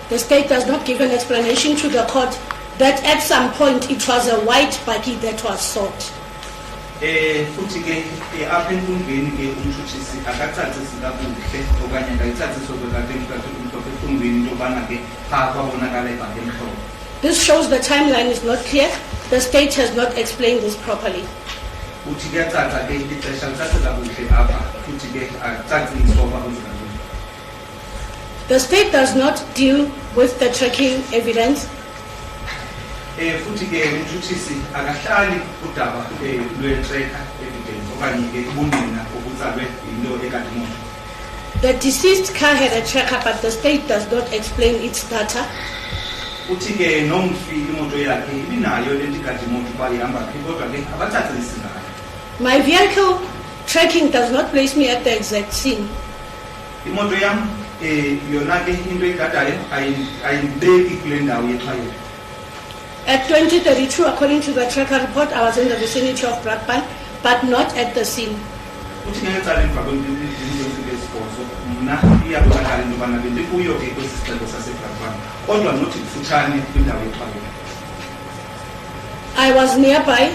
The state does not give an explanation to the court that at some point it was a white buggy that was sought. Futhi ke apha enkundleni ke umtshutshisi akacacisi kakuhle okanye akayicacisi enkundleni into yobana ke phaa kwabonakala ibhaki emhlophe. This shows the timeline is not clear. The state has not explained this properly. Uthi kuyacaca ke ixesha licace kakuhle apha futhi ke akacacisi oba kwenzeka. The state does not deal with the tracking evidence. Futhi ke umtshutshisi akahlali udaba lwe-tracker evidence okanye ke ubunina obutsalwe yinto ekade imoto. The deceased car had a tracker, but the state does not explain its data. Uthi ke nomfi imoto yakhe ibinayo le nto ikade imoto uba ihamba phi kodwa ke abacacisi ngayo. My vehicle tracking does not place me at the exact scene. Imoto yam yona ke into egadayo ayindibeki kule ndawo yexhwayelo. At 2032, according to the tracker report, I was in the vicinity of Brakpan, but not at the scene. Uthi ngecala emva kwesibhozo mna iyabonakala into yobana bendikuyo ke kwesi sixeko saseBrakpan kodwa nothi kufutshane kwindawo yexhwayelo. I was nearby,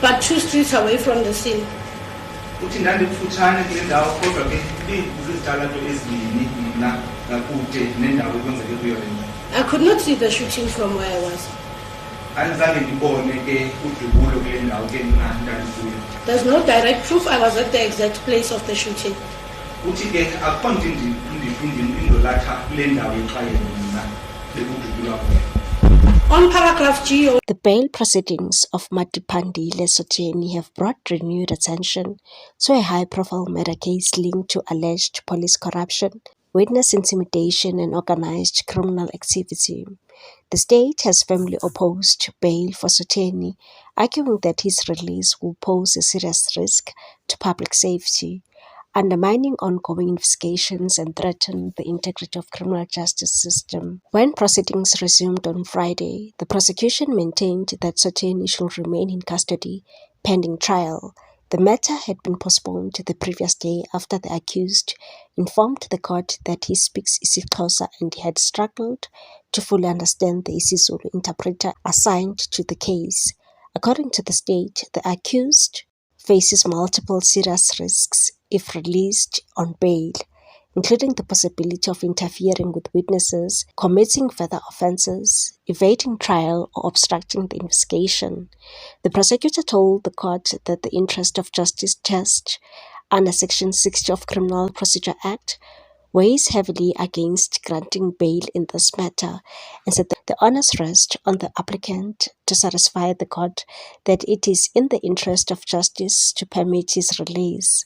but 2 streets away from the scene. Uthi ndandikufutshane kule ndawo kodwa ke zizitalato ezibini mna ngakude nendawo ekwenzeke kuyo le nto. I could not see the shooting from where I was. There's no direct proof I was at the exact place of the shooting. On paragraph G. The bail proceedings of Matipandile Sotieni have brought renewed attention to a high-profile murder case linked to alleged police corruption, witness intimidation and organized criminal activity. The state has firmly opposed bail for Sotieni, arguing that his release will pose a serious risk to public safety, undermining ongoing investigations and threaten the integrity of criminal justice system. When proceedings resumed on Friday, the prosecution maintained that Sotieni should remain in custody pending trial. The matter had been postponed to the previous day after the accused informed the court that he speaks isiXhosa and he had struggled to fully understand the isiZulu interpreter assigned to the case. According to the state, the accused faces multiple serious risks if released on bail, including the possibility of interfering with witnesses, committing further offences, evading trial, or obstructing the investigation. The prosecutor told the court that the interest of justice test under Section 60 of Criminal Procedure Act weighs heavily against granting bail in this matter and said that the onus rests on the applicant to satisfy the court that it is in the interest of justice to permit his release,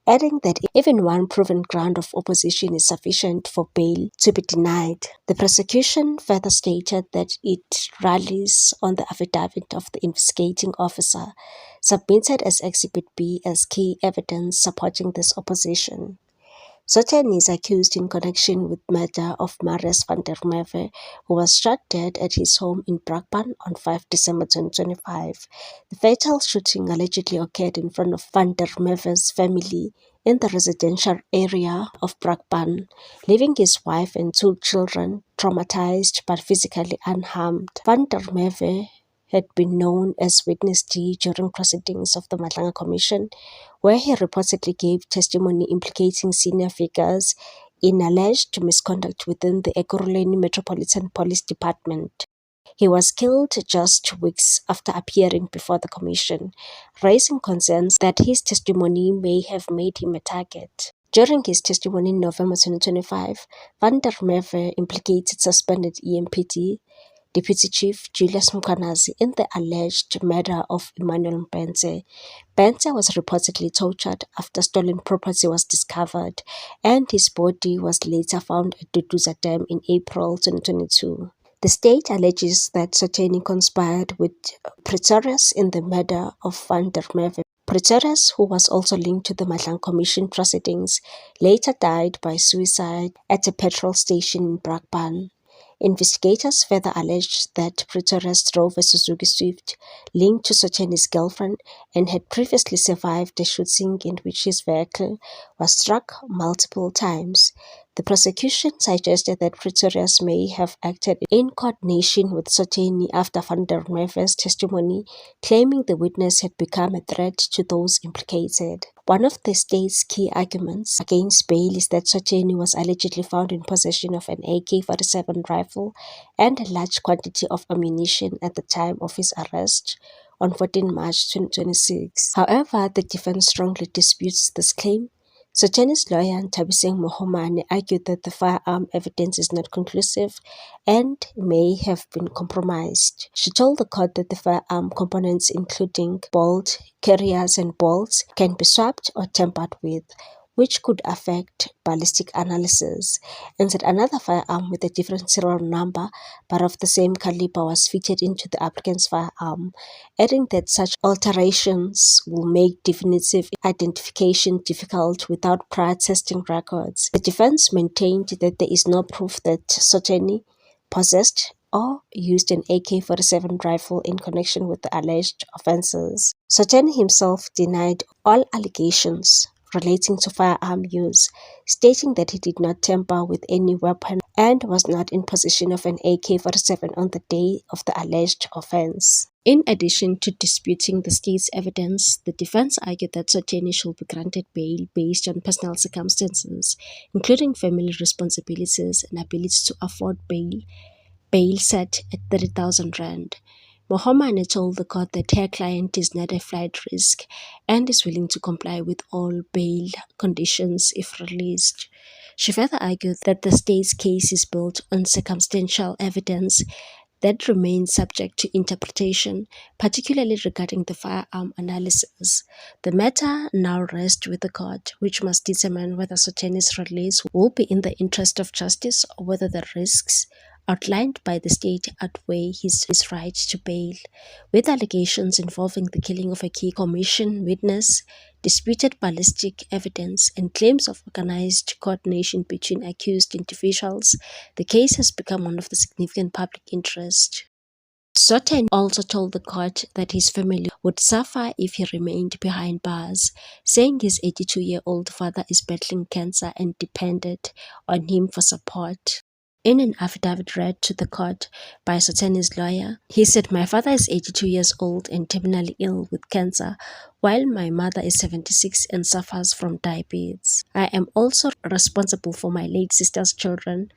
adding that even one proven ground of opposition is sufficient for bail to be denied. The prosecution further stated that it rallies on the affidavit of the investigating officer, submitted as Exhibit B as key evidence supporting this opposition. Sotieni is accused in connection with murder of Marius van der Merwe, who was shot dead at his home in Brakpan on 5 December 2025. The fatal shooting allegedly occurred in front of van der Merwe's family in the residential area of Brakpan, leaving his wife and 2 children traumatized but physically unharmed. Van der Merwe had been known as Witness D during proceedings of the Madlanga Commission, where he reportedly gave testimony implicating senior figures in alleged misconduct within the Ekurhuleni Metropolitan Police Department. He was killed just weeks after appearing before the commission, raising concerns that his testimony may have made him a target. During his testimony in November 2025, van der Merwe implicated suspended EMPD Deputy Chief Julius Mkhwanazi in the alleged murder of Emmanuel Mbhense. Mbhense was reportedly tortured after stolen property was discovered, and his body was later found at Duduza Dam in April 2022. The state alleges that Sotieni conspired with Pretorius in the murder of van der Merwe. Pretorius, who was also linked to the Madlanga Commission proceedings, later died by suicide at a petrol station in Brakpan. Investigators further alleged that Pretorius drove a Suzuki Swift linked to Sotsheni's girlfriend and had previously survived a shooting in which his vehicle was struck multiple times. The prosecution suggested that Pretorius may have acted in coordination with Sotsheni after Van der Merwe's testimony, claiming the witness had become a threat to those implicated. One of the state's key arguments against bail is that Sotsheni was allegedly found in possession of an AK-47 rifle and a large quantity of ammunition at the time of his arrest on 14 March 2026. However, the defense strongly disputes this claim. Sotsheni's lawyer, Thabiseng Mokomane, argued that the firearm evidence is not conclusive and may have been compromised. She told the court that the firearm components, including bolt, carriers, and bolts, can be swapped or tampered with, which could affect ballistic analysis, and said another firearm with a different serial number but of the same caliber was fitted into the applicant's firearm, adding that such alterations will make definitive identification difficult without prior testing records. The defense maintained that there is no proof that Sotsheni possessed or used an AK-47 rifle in connection with the alleged offences. Sotsheni himself denied all allegations relating to firearm use, stating that he did not tamper with any weapon and was not in possession of an AK-47 on the day of the alleged offense. In addition to disputing the state's evidence, the defense argued that Sotsheni should be granted bail based on personal circumstances, including family responsibilities and ability to afford bail set at 30,000 rand. Mokomane told the court that her client is not a flight risk and is willing to comply with all bail conditions if released. She further argued that the state's case is built on circumstantial evidence that remains subject to interpretation, particularly regarding the firearm analysis. The matter now rests with the court, which must determine whether Sotsheni's release will be in the interest of justice or whether the risks outlined by the state outweigh his right to bail. With allegations involving the killing of a key commission witness, disputed ballistic evidence, and claims of organized coordination between accused individuals, the case has become one of the significant public interest. Sotsheni also told the court that his family would suffer if he remained behind bars, saying his 82-year-old father is battling cancer and depended on him for support. In an affidavit read to the court by Sotsheni's lawyer, he said, "My father is 82 years old and terminally ill with cancer, while my mother is 76 and suffers from diabetes. I am also responsible for my late sister's children,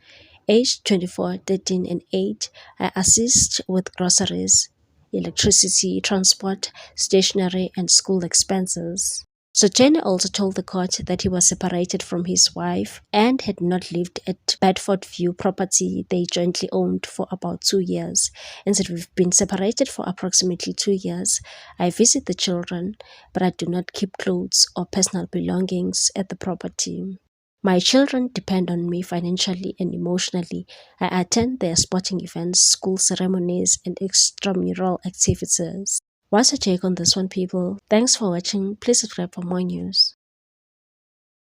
aged 24, 13, and 8. I assist with groceries, electricity, transport, stationery, and school expenses." Sotsheni also told the court that he was separated from his wife and had not lived at Bedford View property they jointly owned for about 2 years, and said, "We've been separated for approximately 2 years. I visit the children, but I do not keep clothes or personal belongings at the property. My children depend on me financially and emotionally. I attend their sporting events, school ceremonies, and extramural activities." What's your take on this one, people? Thanks for watching. Please subscribe for more news.